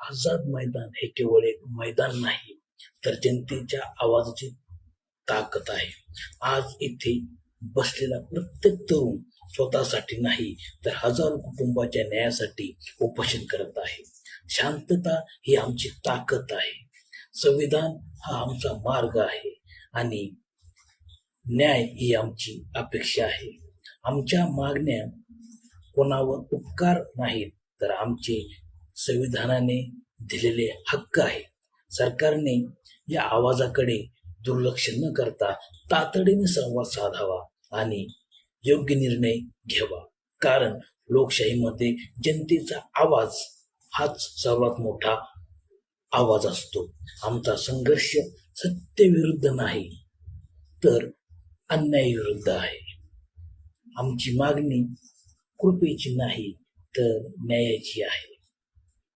आझाद मैदान हे केवळ एक मैदान नाही, तर जनतेच्या आवाजाची ताकद आहे. आज इथे बसलेला प्रत्येक तरुण स्वतःसाठी नाही, तर हजारो कुटुंबाच्या न्यायासाठी उपोषण करत आहे. शांतता ही आमची ताकद आहे. संविधान हा आमचा मार्ग आहे आणि न्याय ही आमची अपेक्षा आहे. आमच्या मागण्या कोणावर उपकार नाहीत, तर आमचे संविधानाने दिलेले हक्क आहे. सरकारने या आवाजाकडे दुर्लक्ष न करता तातडीने संवाद साधावा आणि योग्य निर्णय घ्यावा, कारण लोकशाहीमध्ये जनतेचा आवाज हाच सर्वात मोठा आवाज असतो. आमचा संघर्ष सत्तेविरुद्ध नाही, तर अन्यायाविरुद्ध आहे. आमची मागणी कृपेची नाही, तर न्यायाची आहे.